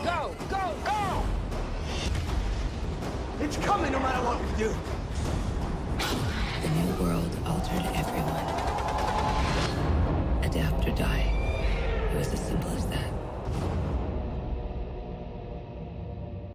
Go! Go! Go! It's coming no matter what we do. The new world altered everyone. Adapt or die. It was as simple as that.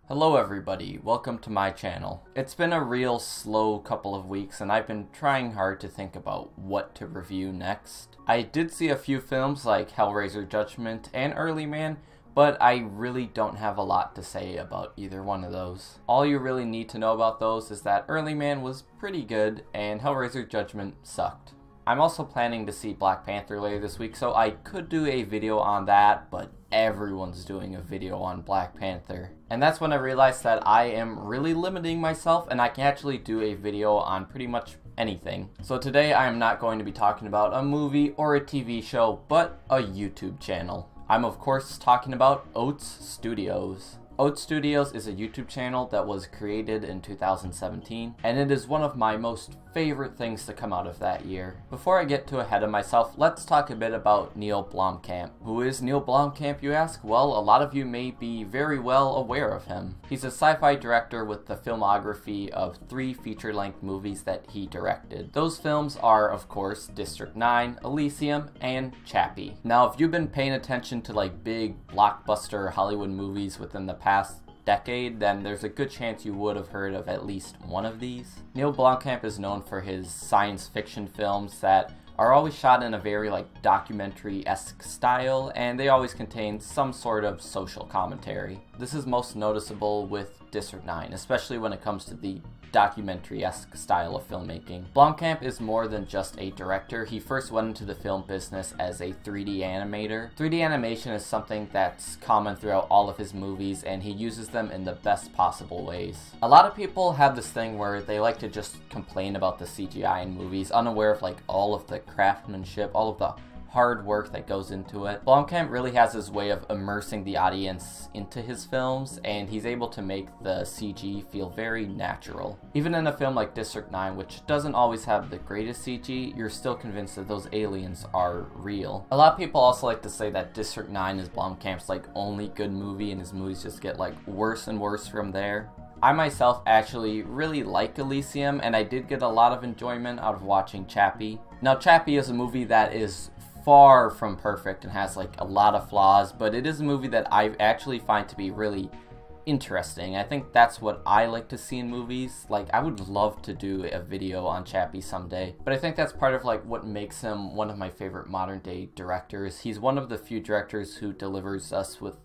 Hello everybody, welcome to my channel. It's been a real slow couple of weeks and I've been trying hard to think about what to review next. I did see a few films like Hellraiser Judgment and Early Man, but I really don't have a lot to say about either one of those. All you really need to know about those is that Early Man was pretty good and Hellraiser Judgment sucked. I'm also planning to see Black Panther later this week, so I could do a video on that, but everyone's doing a video on Black Panther. And that's when I realized that I am really limiting myself and I can actually do a video on pretty much anything. So today I am not going to be talking about a movie or a TV show, but a YouTube channel. I'm of course talking about Oats Studios. Oats Studios is a YouTube channel that was created in 2017, and it is one of my most favorite things to come out of that year. Before I get too ahead of myself, let's talk a bit about Neill Blomkamp. Who is Neill Blomkamp, you ask? Well, a lot of you may be very well aware of him. He's a sci-fi director with the filmography of 3 feature-length movies that he directed. Those films are, of course, District 9, Elysium, and Chappie. Now, if you've been paying attention to like big blockbuster Hollywood movies within the past decade, then there's a good chance you would have heard of at least one of these. Neill Blomkamp is known for his science fiction films that are always shot in a very like documentary-esque style, and they always contain some sort of social commentary. This is most noticeable with District 9, especially when it comes to the documentary-esque style of filmmaking. Blomkamp is more than just a director. He first went into the film business as a 3D animator. 3D animation is something that's common throughout all of his movies, and he uses them in the best possible ways. A lot of people have this thing where they like to just complain about the CGI in movies, unaware of like all of the craftsmanship, all of the hard work that goes into it. Blomkamp really has his way of immersing the audience into his films, and he's able to make the CG feel very natural. Even in a film like District 9, which doesn't always have the greatest CG, you're still convinced that those aliens are real. A lot of people also like to say that District 9 is Blomkamp's like only good movie, and his movies just get like worse and worse from there. I myself actually really like Elysium, and I did get a lot of enjoyment out of watching Chappie. Now, Chappie is a movie that is far from perfect and has like a lot of flaws, but it is a movie that I actually find to be really interesting. I think that's what I like to see in movies. Like, I would love to do a video on Chappie someday, but I think that's part of like what makes him one of my favorite modern day directors. He's one of the few directors who delivers us with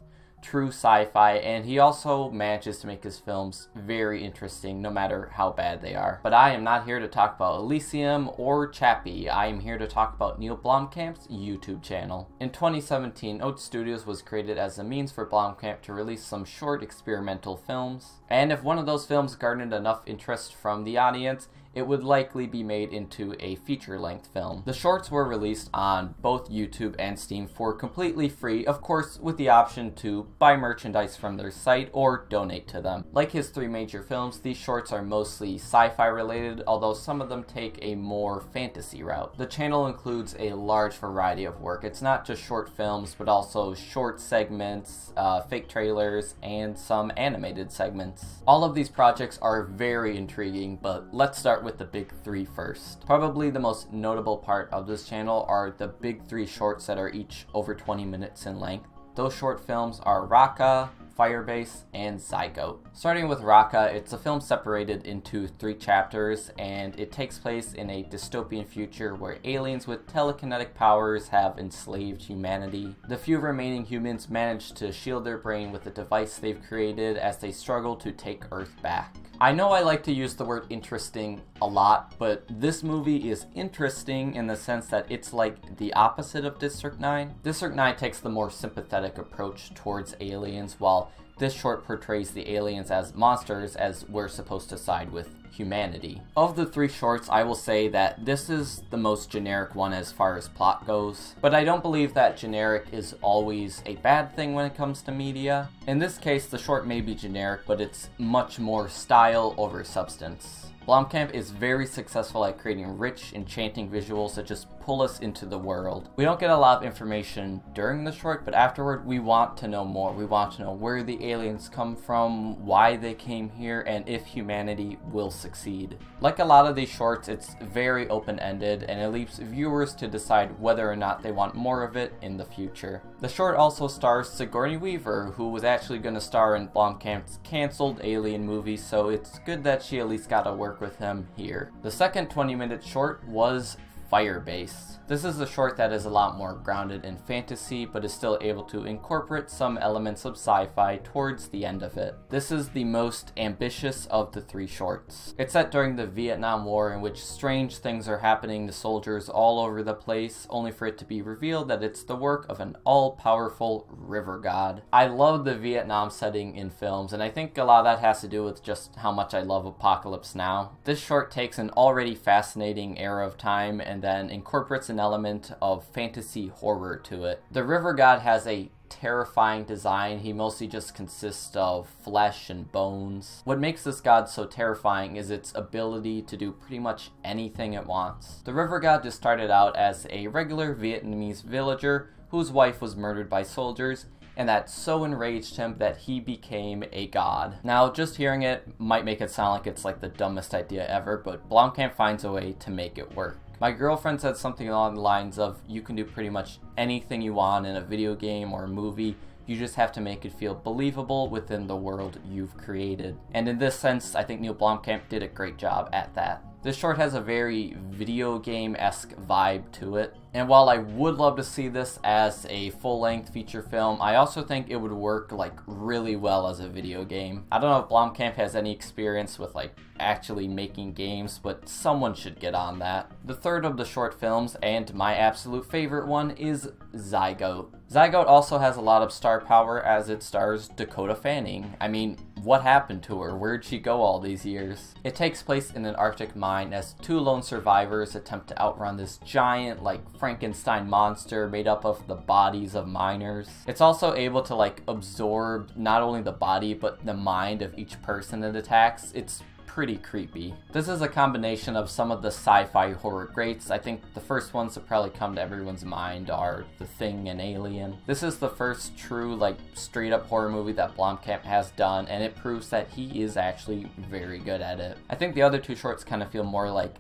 true sci-fi, and he also manages to make his films very interesting no matter how bad they are. But I am not here to talk about Elysium or Chappie. I am here to talk about Neill Blomkamp's YouTube channel. In 2017, Oats Studios was created as a means for Blomkamp to release some short experimental films, and if one of those films garnered enough interest from the audience, it would likely be made into a feature-length film. The shorts were released on both YouTube and Steam for completely free, of course with the option to buy merchandise from their site or donate to them. Like his 3 major films, these shorts are mostly sci-fi related, although some of them take a more fantasy route. The channel includes a large variety of work. It's not just short films, but also short segments, fake trailers, and some animated segments. All of these projects are very intriguing, but let's start with the big 3 first. Probably the most notable part of this channel are the big 3 shorts that are each over 20 minutes in length. Those short films are Raqqa, Firebase, and Zygote. Starting with Raqqa, it's a film separated into 3 chapters, and it takes place in a dystopian future where aliens with telekinetic powers have enslaved humanity. The few remaining humans manage to shield their brain with a device they've created as they struggle to take Earth back. I know I like to use the word interesting a lot, but this movie is interesting in the sense that it's like the opposite of District 9. District 9 takes the more sympathetic approach towards aliens, while this short portrays the aliens as monsters, as we're supposed to side with humanity. Of the 3 shorts, I will say that this is the most generic one as far as plot goes, but I don't believe that generic is always a bad thing when it comes to media. In this case, the short may be generic, but it's much more style over substance. Blomkamp is very successful at creating rich, enchanting visuals that just pull us into the world. We don't get a lot of information during the short, but afterward we want to know more. We want to know where the aliens come from, why they came here, and if humanity will succeed. Like a lot of these shorts, it's very open-ended, and it leaves viewers to decide whether or not they want more of it in the future. The short also stars Sigourney Weaver, who was actually going to star in Blomkamp's cancelled Alien movie, so it's good that she at least got to work with him here. The second 20-minute short was Firebase. This is a short that is a lot more grounded in fantasy, but is still able to incorporate some elements of sci-fi towards the end of it. This is the most ambitious of the 3 shorts. It's set during the Vietnam War, in which strange things are happening to soldiers all over the place, only for it to be revealed that it's the work of an all-powerful river god. I love the Vietnam setting in films, and I think a lot of that has to do with just how much I love Apocalypse Now. This short takes an already fascinating era of time and then incorporates an element of fantasy horror to it. The river god has a terrifying design. He mostly just consists of flesh and bones. What makes this god so terrifying is its ability to do pretty much anything it wants. The river god just started out as a regular Vietnamese villager whose wife was murdered by soldiers, and that so enraged him that he became a god. Now, just hearing it might make it sound like it's like the dumbest idea ever, but Blomkamp finds a way to make it work. My girlfriend said something along the lines of, you can do pretty much anything you want in a video game or a movie, you just have to make it feel believable within the world you've created. And in this sense, I think Neill Blomkamp did a great job at that. This short has a very video game-esque vibe to it, and while I would love to see this as a full-length feature film, I also think it would work like really well as a video game. I don't know if Blomkamp has any experience with like actually making games, but someone should get on that. The third of the short films, and my absolute favorite one, is Zygote. Zygote also has a lot of star power as it stars Dakota Fanning. I mean, what happened to her? Where'd she go all these years? It takes place in an Arctic mine as 2 lone survivors attempt to outrun this giant, like, Frankenstein monster made up of the bodies of miners. It's also able to, like, absorb not only the body, but the mind of each person it attacks. It's pretty creepy. This is a combination of some of the sci-fi horror greats. I think the first ones that probably come to everyone's mind are The Thing and Alien. This is the first true, like, straight up horror movie that Blomkamp has done, and it proves that he is actually very good at it. I think the other 2 shorts kind of feel more like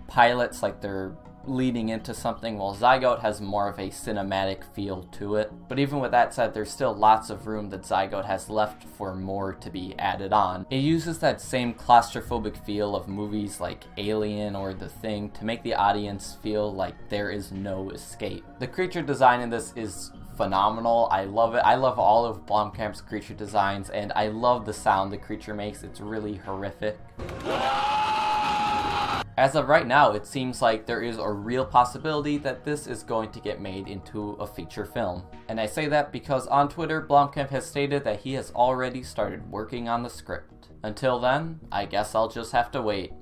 pilots, like they're leading into something, while Zygote has more of a cinematic feel to it. But even with that said, there's still lots of room that Zygote has left for more to be added on. It uses that same claustrophobic feel of movies like Alien or The Thing to make the audience feel like there is no escape. The creature design in this is phenomenal. I love it. I love all of Blomkamp's creature designs, and I love the sound the creature makes. It's really horrific. As of right now, it seems like there is a real possibility that this is going to get made into a feature film. And I say that because on Twitter, Blomkamp has stated that he has already started working on the script. Until then, I guess I'll just have to wait.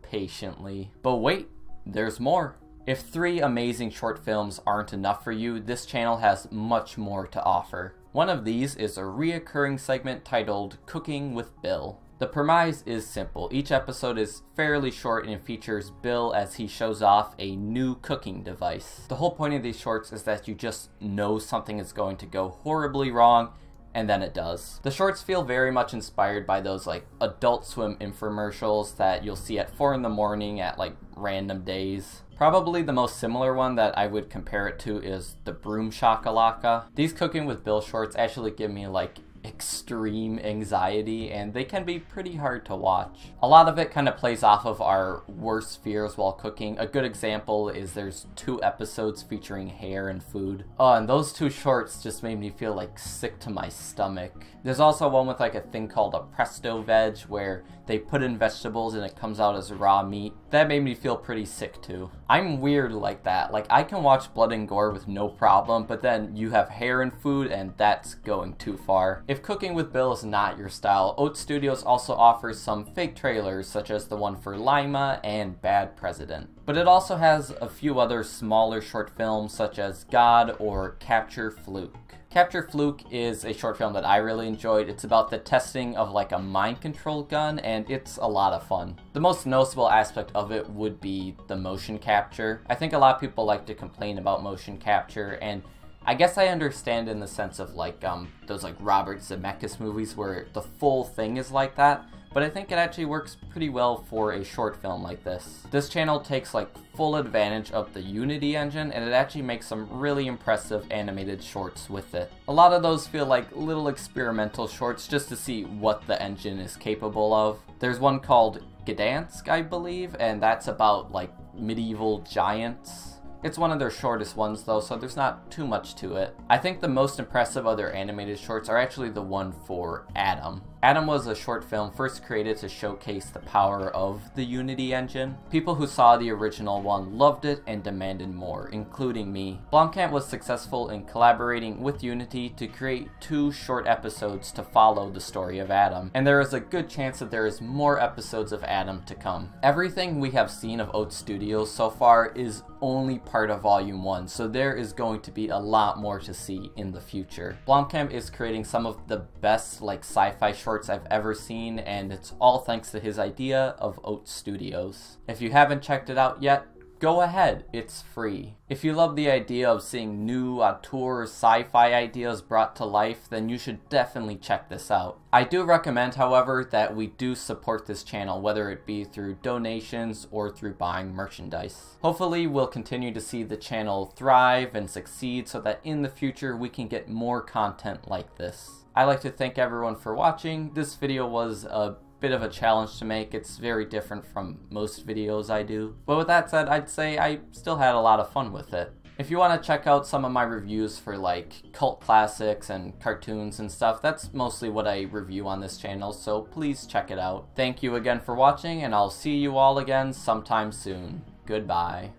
Patiently. But wait, there's more. If 3 amazing short films aren't enough for you, this channel has much more to offer. One of these is a reoccurring segment titled Cooking with Bill. The premise is simple. Each episode is fairly short and features Bill as he shows off a new cooking device. The whole point of these shorts is that you just know something is going to go horribly wrong, and then it does. The shorts feel very much inspired by those like Adult Swim infomercials that you'll see at 4 in the morning at like random days. Probably the most similar one that I would compare it to is the Broom Shakalaka. These Cooking with Bill shorts actually give me like extreme anxiety, and they can be pretty hard to watch. A lot of it kind of plays off of our worst fears while cooking. A good example is there's 2 episodes featuring hair and food. Oh, and those 2 shorts just made me feel like sick to my stomach. There's also one with like a thing called a presto veg where they put in vegetables and it comes out as raw meat. That made me feel pretty sick too. I'm weird like that. Like, I can watch blood and gore with no problem, but then you have hair and food and that's going too far. If Cooking with Bill is not your style, Oats Studios also offers some fake trailers such as the one for Lima and Bad President. But it also has a few other smaller short films such as God or Capture Fluke. Capture Fluke is a short film that I really enjoyed. It's about the testing of like a mind control gun, and it's a lot of fun. The most noticeable aspect of it would be the motion capture. I think a lot of people like to complain about motion capture, and I guess I understand in the sense of like those like Robert Zemeckis movies where the full thing is like that, but I think it actually works pretty well for a short film like this. This channel takes like full advantage of the Unity engine, and it actually makes some really impressive animated shorts with it. A lot of those feel like little experimental shorts just to see what the engine is capable of. There's one called Gdansk, I believe, and that's about like medieval giants. It's one of their shortest ones though, so there's not too much to it. I think the most impressive of their animated shorts are actually the one for Adam. Adam was a short film first created to showcase the power of the Unity engine. People who saw the original one loved it and demanded more, including me. Blomkamp was successful in collaborating with Unity to create 2 short episodes to follow the story of Adam, and there is a good chance that there is more episodes of Adam to come. Everything we have seen of Oats Studios so far is only part of Volume 1, so there is going to be a lot more to see in the future. Blomkamp is creating some of the best like sci-fi shorts I've ever seen, and it's all thanks to his idea of Oats Studios. If you haven't checked it out yet, go ahead, it's free. If you love the idea of seeing new auteur sci-fi ideas brought to life, then you should definitely check this out. I do recommend, however, that we do support this channel, whether it be through donations or through buying merchandise. Hopefully we'll continue to see the channel thrive and succeed so that in the future we can get more content like this. I'd like to thank everyone for watching. This video was a bit of a challenge to make. It's very different from most videos I do. But with that said, I'd say I still had a lot of fun with it. If you want to check out some of my reviews for like cult classics and cartoons and stuff, that's mostly what I review on this channel, so please check it out. Thank you again for watching, and I'll see you all again sometime soon. Goodbye.